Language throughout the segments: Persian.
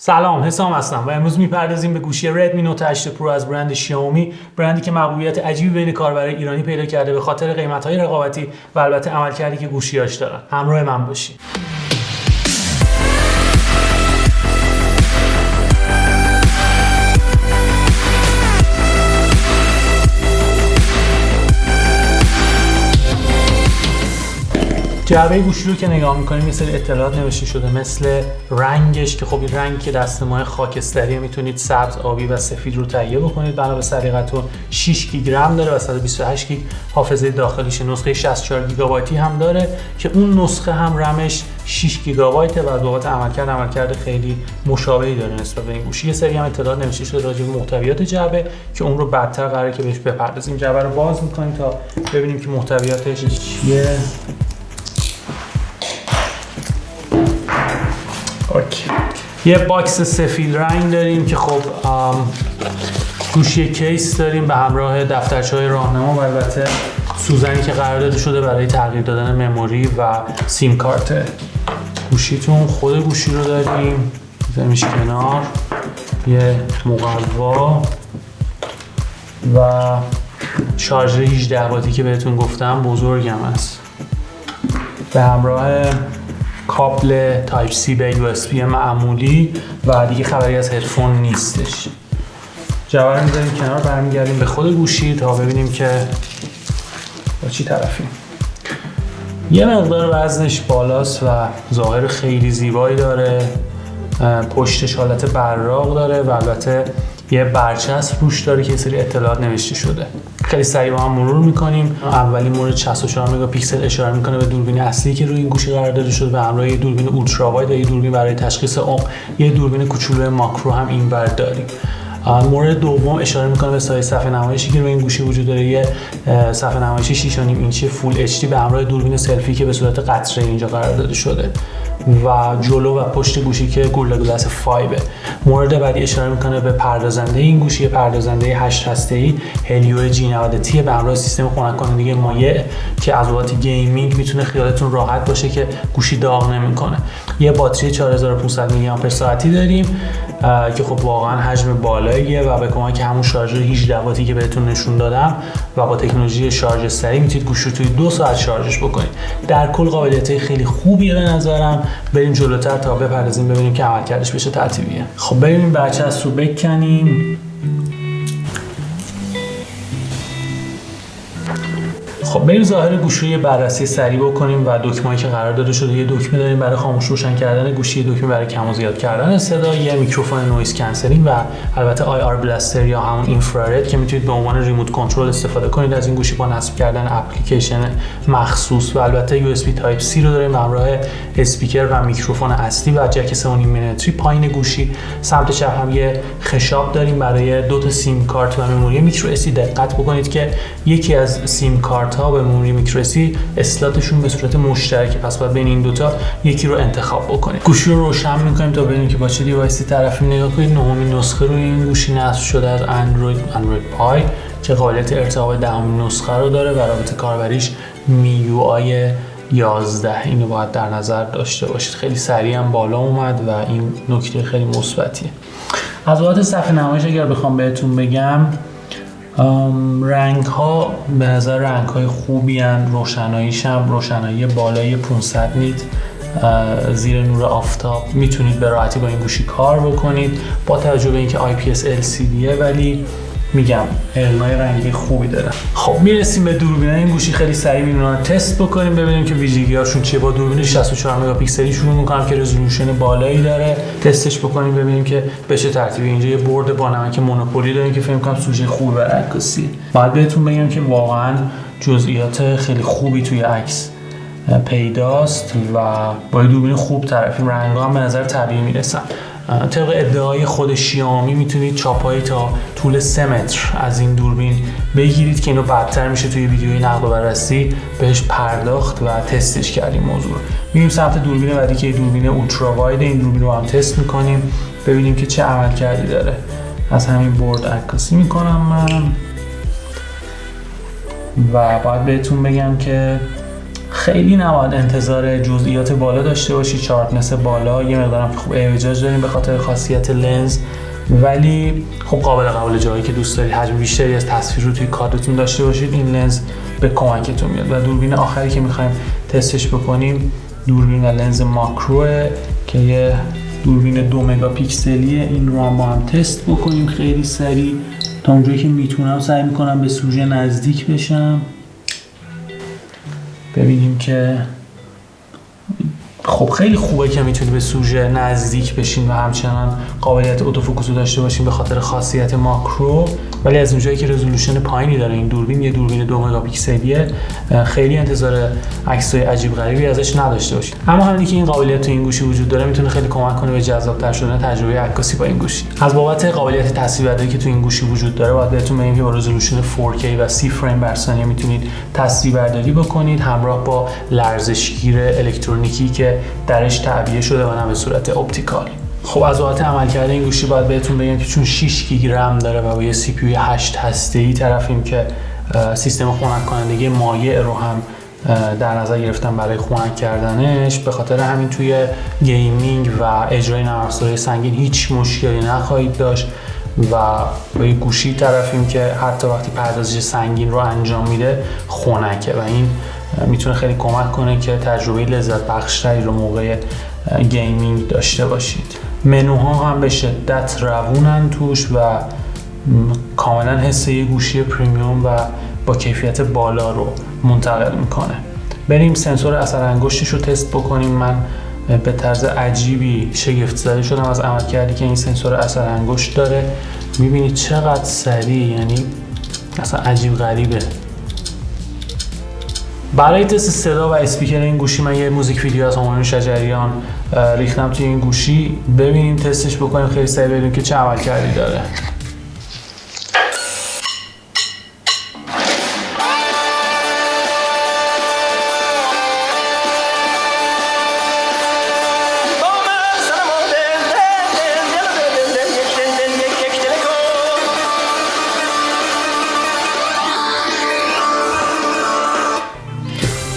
سلام، حسام هستم و امروز میپردازیم به گوشی ردمی نوت 8 پرو از برند شیائومی، برندی که محبوبیت عجیبی بین کاربرای ایرانی پیدا کرده به خاطر قیمت‌های رقابتی و البته عملکردی که گوشی‌هاش دارن. همراه من باشید. جعبه گوشی رو که نگاه میکنیم یه سری اطلاعات نوشته شده، مثل رنگش که خب این رنگی که دست ماه خاکستریه، میتونید سبز، آبی و سفید رو تهیه بکنید بنا به سلیقتون. 6 گیگ رم داره و 128 گیگ حافظه داخلیشه. نسخه 64 گیگابایتی هم داره که اون نسخه هم رمش 6 گیگابایته و از بابت عملکرد خیلی مشابهی داره نسبت به این گوشی. یه سری هم اطلاعات نوشته شده راجع به محتویات جعبه که اون رو بعدتر قراره که بهش بپردازیم. جعبه رو باز میکنیم تا ببینیم که محتویاتش چیه. اوکی. یه باکس سفید رنگ داریم که خب گوشی کیس داریم به همراه دفترچه‌های راهنما و البته سوزنی که قرار داده شده برای تغییر دادن مموری و سیم کارت گوشیتون. خود گوشی رو داریم، میذاریمش کنار. یه مقوا و شارژر 18 واتی که بهتون گفتم بزرگم است، به همراه کابل تایپ سی به USB معمولی و دیگه خبری از هدفون نیستش. جعبه رو میذاریم کنار، برمیگردیم به خود گوشی تا ببینیم که با چی طرفیم. یه مقدار وزنش بالاست و ظاهر خیلی زیبایی داره. پشتش حالت براق داره و البته یه برچسب روش داره که یه سری اطلاعات نوشته شده. خیلی سریع با هم مرور میکنیم. اولین مورد 64 مگاپیکسل اشاره میکنه به دوربین اصلی که روی این گوشی قرار داده شده، به همراه یه دوربین اولترا واید و یه دوربین برای تشخیص عمق. یه دوربین کوچولو ماکرو هم اینور داریم. مورد دوم اشاره میکنه به سایز صفحه نمایشی که روی این گوشی وجود داره. یه صفحه نمایشی 6.5 اینچی فول اچ دی به همراه دوربین سلفی که به صورت قطره اینجا قرار داده شده و جلو و پشت گوشی که گورلا گلاس 5. مورد بعدی اشاره میکنه به پردازنده این گوشی، پردازنده 8 هسته‌ای هلیو G90T به همراه سیستم خنک کننده مایع که از بابت گیمینگ میتونه خیالتون راحت باشه که گوشی داغ نمیکنه. یه باتری 4500 میلی آمپر ساعتی داریم که خب واقعا حجم بالاییه و به کمک همون شارژر 18 واتی که بهتون نشون دادم و با تکنولوژی شارژ سریع میتونید گوشی رو توی 2 ساعت شارژش بکنید. در کل قابلیت خیلی خوبیه به نظرم. بریم جلوتر تا بپردازیم ببینیم که عملکردش بشه ترتیبیه. خب بریم برچسب رو بکنیم. خب بریم ظاهر گوشی رو بررسی سریع بکنیم و دکمه‌ای که قرار داده شده. یه دکمه داریم برای خاموش روشن کردن گوشی، یه دکمه برای کم و زیاد کردن صدا، یه میکروفون نویز کنسلینگ و البته آی آر بلاستر یا همون اینفرارد که میتونید به عنوان ریموت کنترل استفاده کنید از این گوشی با نصب کردن اپلیکیشن مخصوص. و البته یو اس بی تایپ سی رو داریم همراه اسپیکر و میکروفون اصلی و جک 3.5 میلیمتری پایین گوشی. سمت چپ هم یه خشاب داریم برای 2 تا سیم کارت و مموری میکرو اس دی. دقت بکنید که یکی از سیم کارت ها به مموری میکروسی اسلاتشون به صورت مشترکه، پس باید بین این دوتا یکی رو انتخاب بکنید. گوشی رو روشن میکنیم تا ببینیم که با چه دیوایسی طرفیم. نگاه کنید، نهمین نسخه روی این گوشی نصب شده از اندروید پای که قابلیت ارتقا به 10مین نسخه رو داره و رابط کاربریش MIUI 11. اینو باید در نظر داشته باشید. خیلی سریع هم بالا اومد و این نکته خیلی مثبتیه. از بابت صفحه نمایش اگر بخوام بهتون بگم، رنگ ها به نظر رنگ های خوبی هستند. روشناییش هم روشنایی بالای 500 نیت زیر نور آفتاب. میتونید به راحتی با این گوشی کار بکنید با توجه به اینکه IPS LCDه، ولی میگم علمای رنگی خوبی داره. خب میرسیم به دوربینای این گوشی. خیلی سریع اینا رو تست بکنیم ببینیم که ویژگی‌هاشون چیه. با دوربین 64 مگاپیکسلی شروع می‌کنم که رزولوشن بالایی داره. تستش بکنیم ببینیم که به چه ترتیبی. اینجا یه برد با نمک مونوپولی داریم که فکر می‌کنم سوژه خوبی برای عکاسی. بعد بهتون بگم که واقعا جزئیات خیلی خوبی توی عکس پیداست و با دوربین خوب طرفیم. رنگ‌ها هم به نظر طبیعی میرسن. طبق ادعای خود شیائومی میتونید چاپایی تا طول 3 متر از این دوربین بگیرید که اینو بعدتر میشه توی ویدیوی نقد و بررسی بهش پرداخت و تستش کردیم موضوع. میریم سمت دوربین بعدی که دوربین اولترا واید. این دوربین رو هم تست میکنیم ببینیم که چه عملکردی داره. از همین برد عکاسی میکنم من و باید بهتون بگم که خیلی نباید انتظار جزئیات بالا داشته باشید، شارپنس بالا، یه مقدارم خوب اعوجاج داریم به خاطر خاصیت لنز، ولی خب قابل قبول جایی که دوست دارید حجم بیشتری از تصویر رو توی کادرتون داشته باشید، این لنز به کمکتون میاد. و دوربین آخری که میخوایم تستش بکنیم دوربین و لنز ماکروه که یه دوربین 2 مگاپیکسلیه. این رو هم با هم تست بکنیم خیلی سریع. تا اونجایی که میتونم سعی میکنم به سوژه نزدیک بشم، ببینیم که خب خیلی خوبه که میتونی به سوژه نزدیک بشین و همچنان قابلیت اتوفوکوس رو داشته باشین به خاطر خاصیت ماکرو، ولی از اونجایی که رزولوشن پایینی داره این دوربین، یه دوربین 2 مگاپیکسلیه، خیلی انتظار عکسای عجیب غریبی ازش نداشته باشید. اما همین که این قابلیت تو این گوشی وجود داره میتونه خیلی کمک کنه به جذاب‌تر شدن تجربه عکاسی با این گوشی. از بابت قابلیت تصویربرداری که تو این گوشی وجود داره باید بهتون بگم که با رزولوشن 4K و 30 فریم بر ثانیه میتونید تصویربرداری بکنید همراه با لرزشگیر الکترونیکی که درش تعبیه شده و نه به صورت اپتیکال. خب از بابت عملکرد این گوشی باید بهتون بگم که چون 6 گیگ رم داره و با یه سی پی یو 8 هسته‌ای طرفیم که سیستم خنک کنندگی مایع رو هم در نظر گرفتم برای خنک کردنش، به خاطر همین توی گیمینگ و اجرای نرم افزارهای سنگین هیچ مشکلی نخواهید داشت و با یه گوشی طرفیم که حتی وقتی پردازش سنگین رو انجام میده خنکه و این میتونه خیلی کمک کنه که تجربه لذت بخشتری رو موقع گیمینگ داشته باشید. منوها هم به شدت روونن توش و کاملا حس یه گوشی پریمیوم و با کیفیت بالا رو منتقل میکنه. بریم سنسور اثر انگشتش رو تست بکنیم. من به طرز عجیبی شگفت زده شدم از عملکردی که این سنسور اثر انگشت داره. میبینید چقدر سریع، یعنی اصلا عجیب غریبه. برای تست صدا و اسپیکر این گوشی من یه موزیک ویدیو از هومانوش شجریان ریختم توی این گوشی. ببینیم تستش بکنیم خیلی سریع ببینیم که چه عملکردی داره.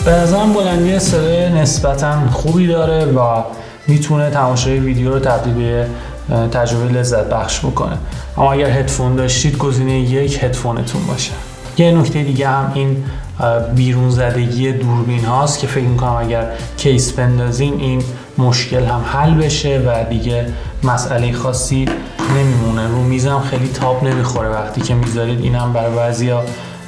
به نظرم بلندی صدای نسبتاً خوبی داره و میتونه تماشای ویدیو رو تبدیل به تجربه لذت بخش بکنه. اما اگر هدفون داشتید گزینه 1 هدفونتون باشه. یه نکته دیگه هم این بیرون زدگی دوربین هاست که فکر میکنم اگر کیس بندازین این مشکل هم حل بشه و دیگه مسئله خاصی نمیمونه. رو میزم خیلی تاب نمیخوره وقتی که میذارید. این هم برای بعضیا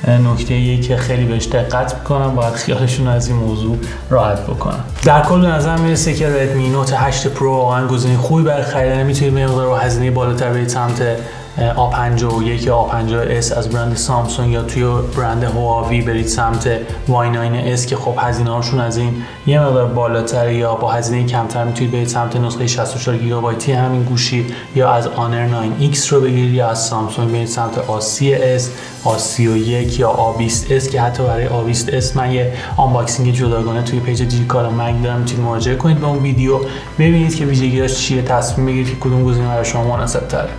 نکته‌ایه که خیلی بهش دقت میکنم، باید خیالشون از این موضوع راحت بکنم. در کل به نظر میرسه که ردمی نوت 8 پرو واقعا گزینه خوبی برای خریدن. میتونید به مقدار با هزینه بالاتر برید سمت A51 یا A50s از برند سامسونگ یا توی برند هواوی برید سمت Y9s که خب هزینه‌هاشون از این یه مقدار بالاتره، یا با هزینه کمتر میتونید برید سمت نسخه 64 گیگابایتی همین گوشی، یا از آنر 9X رو بگیرید، یا از سامسونگ برید سمت A30s، A31 یا A20s که حتی برای A20s من یه آنباکسینگ جداگانه توی پیج دیجیکالا مگ دارم، میتونید مراجعه کنید به اون ویدیو ببینید که ویژگیاش چیه، تصمیم بگیرید که کدوم گزینه برای شما مناسب تره.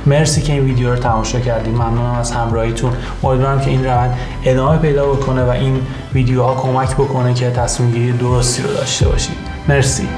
مرسی که این ویدیو رو تماشا کردید. ممنونم از همراهیتون. امیدوارم که این روند ادامه پیدا بکنه و این ویدیوها کمک بکنه که تصمیم گیری درستی رو داشته باشید. مرسی.